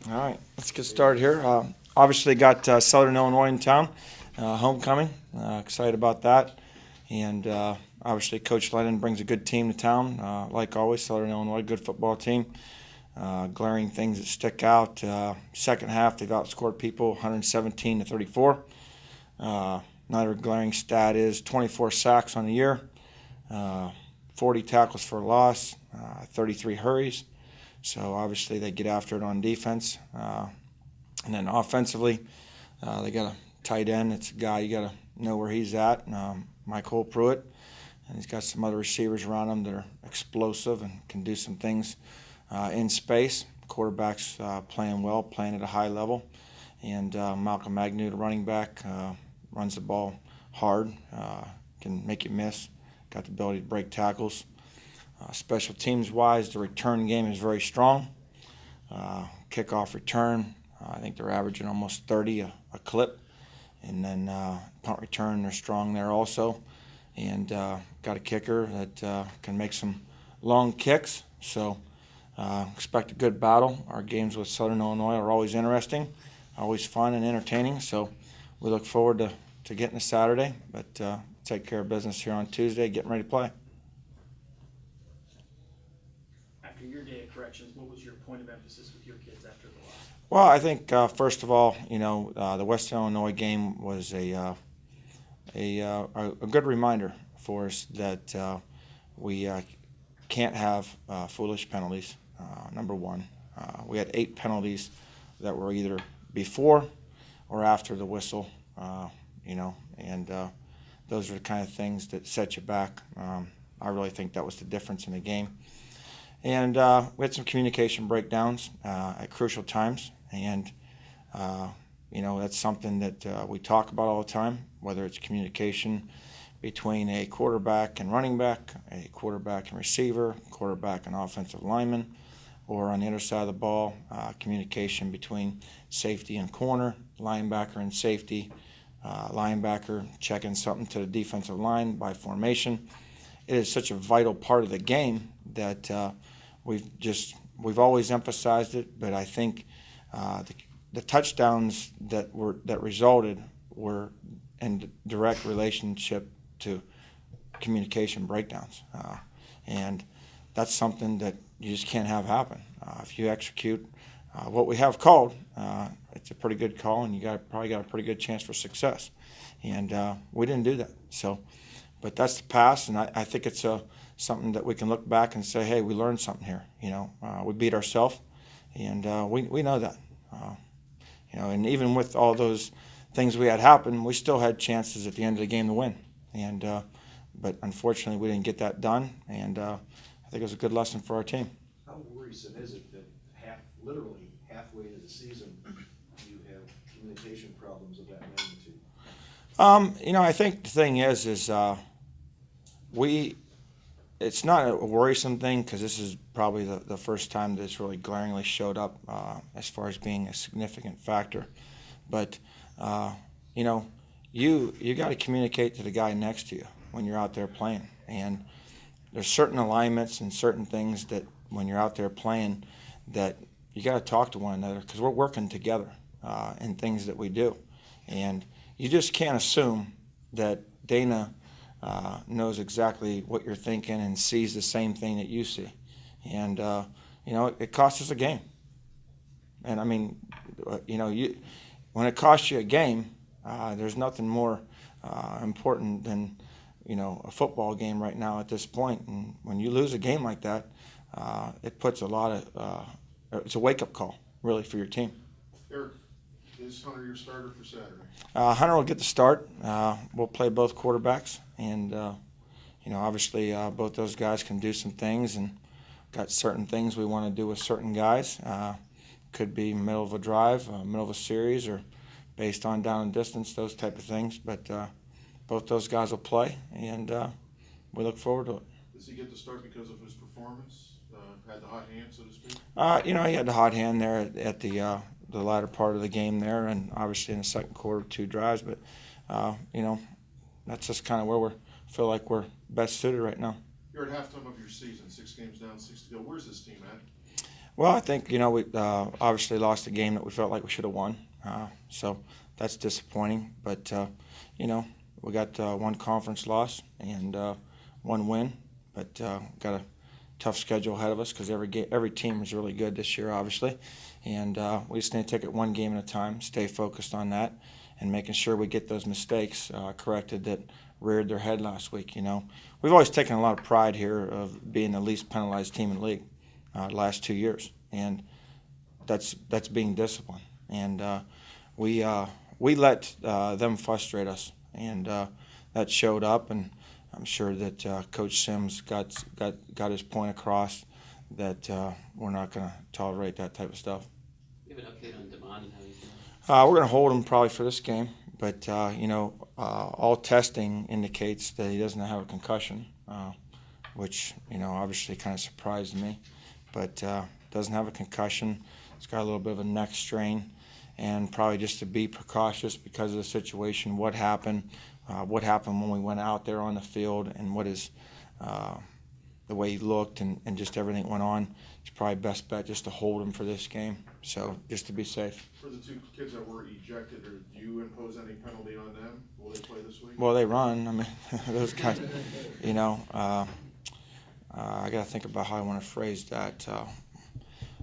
All right, let's get started here. Obviously, got Southern Illinois in town, homecoming. Excited about that. And obviously, Coach Lennon brings a good team to town. Like always, Southern Illinois, good football team. Glaring things that stick out. Second half, they've outscored people 117 to 34. Another glaring stat is 24 sacks on the year, uh, 40 tackles for loss, 33 hurries. So obviously they get after it on defense. And then offensively, they got a tight end. It's a guy you got to know where he's at, Michael Pruitt. And he's got some other receivers around him that are explosive and can do some things in space. Quarterback's playing well, playing at a high level. And Malcolm Agnew, the running back, runs the ball hard, can make you miss, got the ability to break tackles. Special teams wise, the return game is very strong. Kickoff return, I think they're averaging almost 30 a clip. And then punt return, they're strong there also. And got a kicker that can make some long kicks. So expect a good battle. Our games with Southern Illinois are always interesting, always fun and entertaining. So we look forward to getting to Saturday, but take care of business here on Tuesday, getting ready to play. After your day of corrections, what was your point of emphasis with your kids after the loss? Well, I think first of all, the West Illinois game was a good reminder for us that we can't have foolish penalties. Number one, we had 8 penalties that were either before or after the whistle, and those are the kind of things that set you back. I really think that was the difference in the game. And we had some communication breakdowns at crucial times, and that's something that we talk about all the time, whether it's communication between a quarterback and running back, a quarterback and receiver, quarterback and offensive lineman, or on the other side of the ball, communication between safety and corner, linebacker and safety, linebacker checking something to the defensive line by formation. It is such a vital part of the game that we've always emphasized it, but I think the touchdowns that resulted were in direct relationship to communication breakdowns, and that's something that you just can't have happen. If you execute what we have called, it's a pretty good call, and you probably got a pretty good chance for success. And we didn't do that. So, but that's the past, and I think it's something that we can look back and say, hey, we learned something here. We beat ourselves, and we know that. And even with all those things we had happen, we still had chances at the end of the game to win. And but unfortunately, we didn't get that done, and I think it was a good lesson for our team. How worrisome is it that literally halfway into the season, you have communication problems of that magnitude? I think the thing is it's not a worrisome thing because this is probably the first time that it's really glaringly showed up as far as being a significant factor. But, you got to communicate to the guy next to you when you're out there playing. And there's certain alignments and certain things that when you're out there playing that you got to talk to one another because we're working together in things that we do. And you just can't assume that Dana knows exactly what you're thinking and sees the same thing that you see. And, it costs us a game. And, I mean, when it costs you a game, there's nothing more important than, a football game right now at this point. And when you lose a game like that, it puts a lot of it's a wake-up call, really, for your team. Eric, is Hunter your starter for Saturday? Hunter will get the start. We'll play both quarterbacks, and obviously both those guys can do some things, and got certain things we want to do with certain guys. Could be middle of a drive, middle of a series, or based on down and distance, those type of things. But both those guys will play, and we look forward to it. Does he get the start because of his performance? Had the hot hand, so to speak? He had the hot hand there at the latter part of the game there, and obviously in the second quarter, 2 drives. But that's just kind of where we feel like we're best suited right now. You're at halftime of your season, 6 games down, 6 to go. Where's this team at? Well, I think, we obviously lost a game that we felt like we should have won. So that's disappointing. But, we got one conference loss and one win. But got a tough schedule ahead of us because every team is really good this year, obviously. And we just need to take it one game at a time, stay focused on that, and making sure we get those mistakes corrected that reared their head last week. We've always taken a lot of pride here of being the least penalized team in the league the last 2 years, and that's being disciplined. And we let them frustrate us, and that showed up. And I'm sure that Coach Sims got his point across that we're not going to tolerate that type of stuff. You have an update on Devon and how he's doing? We're going to hold him probably for this game, but all testing indicates that he doesn't have a concussion, which obviously kind of surprised me. But doesn't have a concussion. He's got a little bit of a neck strain, and probably just to be precautious because of the situation, what happened when we went out there on the field, and what is the way he looked and just everything that went on. It's probably best bet just to hold him for this game, so just to be safe. For the two kids that were ejected, or do you impose any penalty on them? Will they play this week? Well, they run. I mean, those guys, I got to think about how I want to phrase that.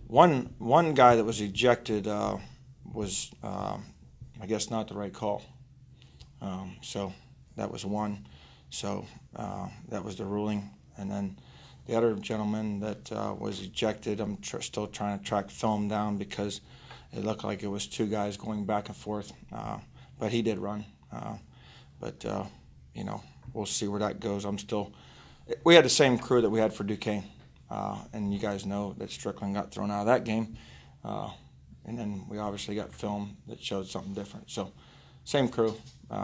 One guy that was ejected was, I guess, not the right call. So that was one. So that was the ruling. And then the other gentleman that was ejected, I'm still trying to track film down because it looked like it was two guys going back and forth. But he did run. But we'll see where that goes. We had the same crew that we had for Duquesne. And you guys know that Strickland got thrown out of that game. And then we obviously got film that showed something different. So same crew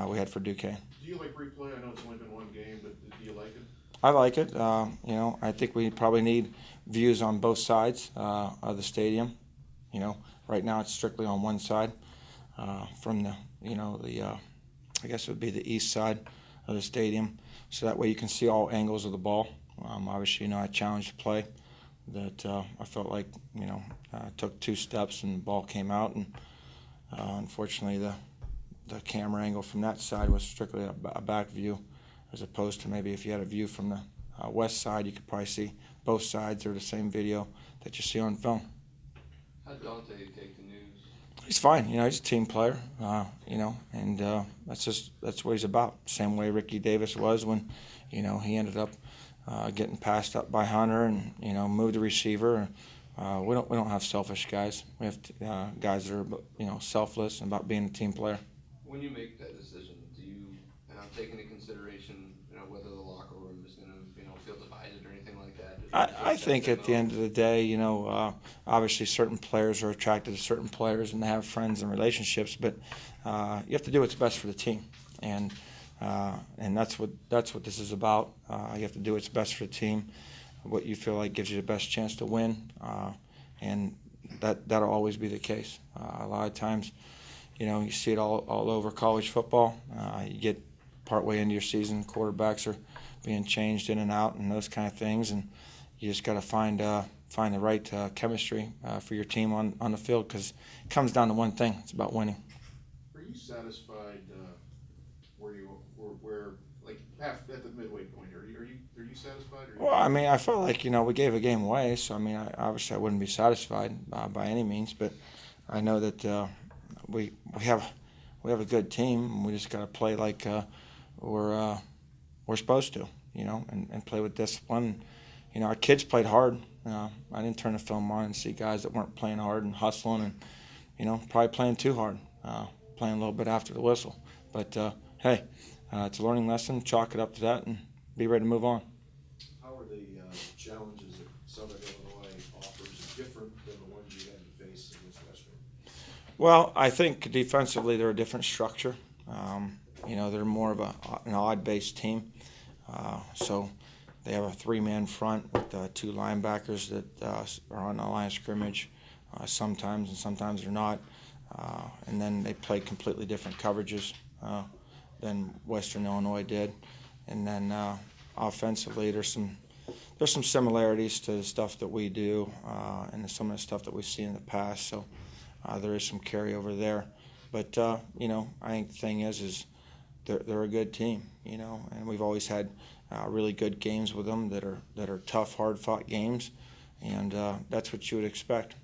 we had for Duquesne. Do you like replay? I know it's only been one game, but do you like it? I like it. I think we probably need views on both sides of the stadium. Right now it's strictly on one side from I guess it would be the east side of the stadium. So that way you can see all angles of the ball. Obviously, I challenged the play that I felt like, took 2 steps and the ball came out. And unfortunately, the camera angle from that side was strictly a back view, as opposed to maybe if you had a view from the west side, you could probably see both sides or the same video that you see on film. How daunting do you take the news? He's fine. He's a team player, and that's what he's about. Same way Ricky Davis was when, he ended up getting passed up by Hunter and, moved the receiver. We don't have selfish guys. We have guys that are, selfless and about being a team player. When you make that decision, do you take into consideration, whether the locker room is going to, feel divided or anything like that? I think at the end of the day, obviously certain players are attracted to certain players and they have friends and relationships, but you have to do what's best for the team, and that's what this is about. You have to do what's best for the team, what you feel like gives you the best chance to win, and that'll always be the case. A lot of times, you see it all over college football. You get partway into your season, quarterbacks are being changed in and out and those kind of things, and you just got to find the right chemistry for your team on the field, because it comes down to one thing: it's about winning. Are you satisfied where you were, like half at the midway point? Are you satisfied? Well, I felt like we gave a game away, so obviously I wouldn't be satisfied by any means, but I know that we have a good team, and we just got to play like we're supposed to, and play with discipline. Our kids played hard. I didn't turn the film on and see guys that weren't playing hard and hustling and, probably playing too hard, playing a little bit after the whistle. But, hey, it's a learning lesson. Chalk it up to that and be ready to move on. How are the challenges that Southern Illinois offers different than the ones you had to face against Western? Well, I think defensively they're a different structure. They're more of an odd-based team. So they have a 3-man front with 2 linebackers that are on the line of scrimmage sometimes, and sometimes they're not. And then they play completely different coverages than Western Illinois did. And then offensively, there's there's some similarities to the stuff that we do and some of the stuff that we've seen in the past. So there is some carryover there. But you know, I think the thing is they're a good team. You know, and we've always had really good games with them that are tough, hard-fought games, and that's what you would expect.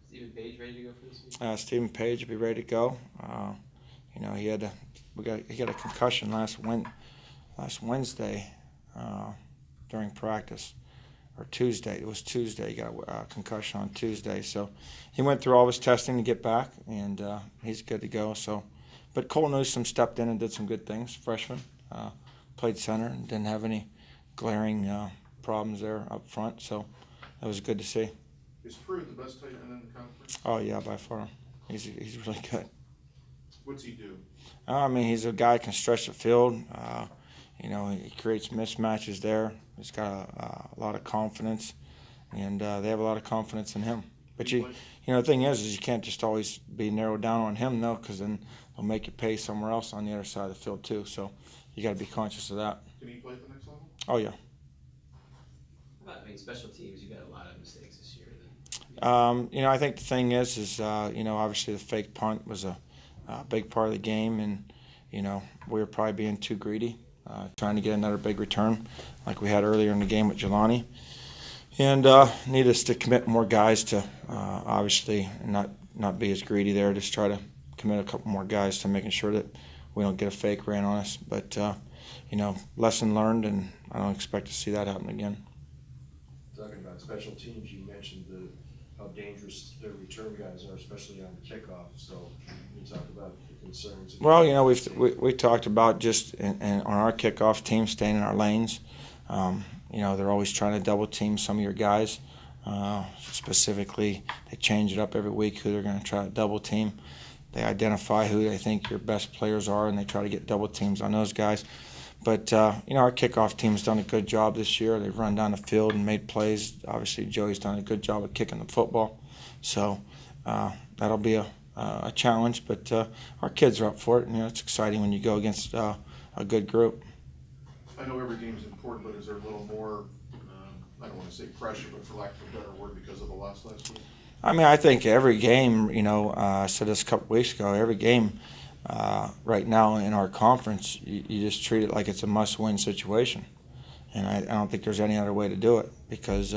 Stephen Page ready to go for this week? Stephen Page will be ready to go. You know, he had a concussion last Wednesday during practice, or Tuesday. It was Tuesday. He got a concussion on Tuesday, so he went through all his testing to get back, and he's good to go. So, but Cole Newsom stepped in and did some good things. Freshman, played center and didn't have any glaring problems there up front. So that was good to see. Is Pruitt the best tight end in the conference? Oh yeah, by far. He's really good. What's he do? I mean, he's a guy who can stretch the field. You know, he creates mismatches there. He's got a lot of confidence, and they have a lot of confidence in him. But you know, the thing is you can't just always be narrowed down on him, though, because then they'll make you pay somewhere else on the other side of the field too. So you got to be conscious of that. Can he play at the next level? Oh yeah. I mean, special teams, you've had a lot of mistakes this year. Then. You know, I think the thing is you know, obviously the fake punt was a big part of the game, and you know, we were probably being too greedy, trying to get another big return like we had earlier in the game with Jelani, and need us to commit more guys to obviously not be as greedy there. Just try to commit a couple more guys to making sure that we don't get a fake ran on us. But you know, lesson learned, and I don't expect to see that happen again. Talking about special teams, you mentioned how dangerous their return guys are, especially on kickoff. So you talk about the concerns. Well, you know, we talked about just on our kickoff team staying in our lanes. You know, they're always trying to double team some of your guys. Specifically, they change it up every week who they're going to try to double team. They identify who they think your best players are, and they try to get double teams on those guys. But, you know, our kickoff team's done a good job this year. They've run down the field and made plays. Obviously, Joey's done a good job of kicking the football. So that'll be a challenge. But our kids are up for it. And, you know, it's exciting when you go against a good group. I know every game's important, but is there a little more, I don't want to say pressure, but for lack of a better word, because of the loss last week? I mean, I think every game, you know, I said this a couple weeks ago, every game right now in our conference, you just treat it like it's a must-win situation. And I don't think there's any other way to do it because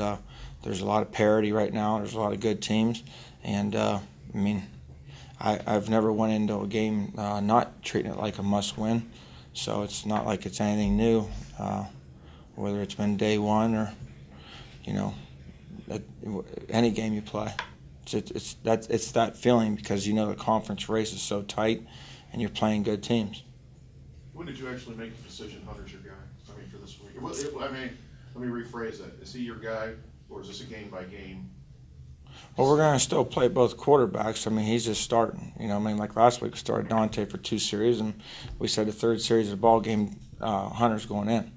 there's a lot of parity right now. There's a lot of good teams. And, I mean, I've never went into a game not treating it like a must-win. So it's not like it's anything new, whether it's been day one or, you know, any game you play. It's that feeling because you know the conference race is so tight and you're playing good teams. When did you actually make the decision Hunter's your guy? I mean, for this week. I mean, let me rephrase that. Is he your guy, or is this a game by game? Well, we're going to still play both quarterbacks. I mean, he's just starting. You know, I mean, like last week we started Dante for 2 series, and we said the third series of the ball game, Hunter's going in.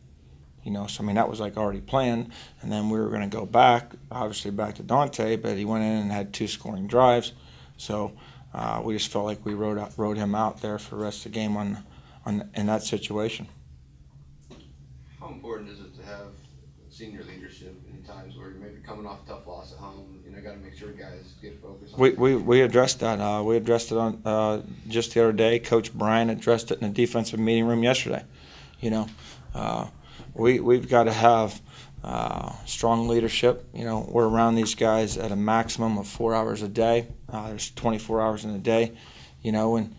You know, so I mean that was like already planned, and then we were going to go back, obviously back to Dante, but he went in and had 2 scoring drives, so we just felt like we rode him out there for the rest of the game in that situation. How important is it to have senior leadership in times where you may be coming off a tough loss at home? You know, got to make sure guys get focused. We addressed that. We addressed it on just the other day. Coach Brian addressed it in the defensive meeting room yesterday. You know. We've got to have strong leadership. You know, we're around these guys at a maximum of 4 hours a day. There's 24 hours in a day. You know, and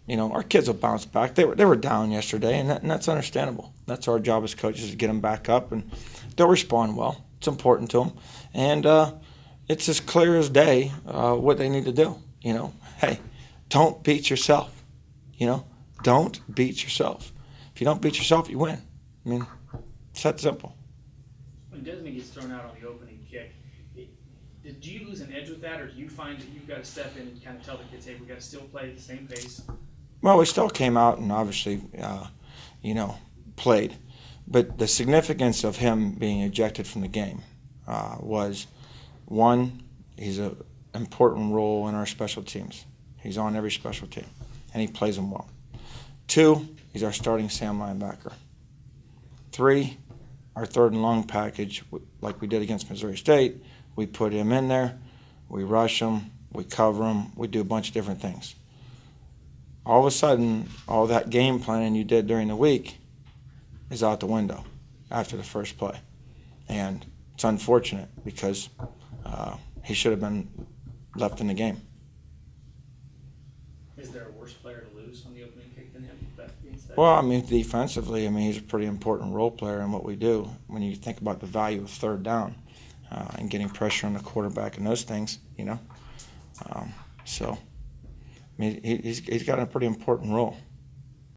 you know our kids will bounce back. They were down yesterday, and that's understandable. That's our job as coaches to get them back up, and they'll respond well. It's important to them, and it's as clear as day what they need to do. You know, hey, don't beat yourself. You know, don't beat yourself. If you don't beat yourself, you win. I mean, it's that simple. When Desmond gets thrown out on the opening kick, do you lose an edge with that, or do you find that you've got to step in and kind of tell the kids, hey, we've got to still play at the same pace? Well, we still came out and obviously, you know, played. But the significance of him being ejected from the game was, one, he's an important role in our special teams. He's on every special team, and he plays them well. 2, he's our starting Sam linebacker. 3, our 3rd and long package, like we did against Missouri State. We put him in there, we rush him, we cover him, we do a bunch of different things. All of a sudden, all that game planning you did during the week is out the window after the first play. And it's unfortunate because he should have been left in the game. Is there a worse player to lose on the opening kick than him? That being said? Well, I mean, defensively, I mean, he's a pretty important role player in what we do. When you think about the value of 3rd down and getting pressure on the quarterback and those things, you know. So, I mean, he's got a pretty important role.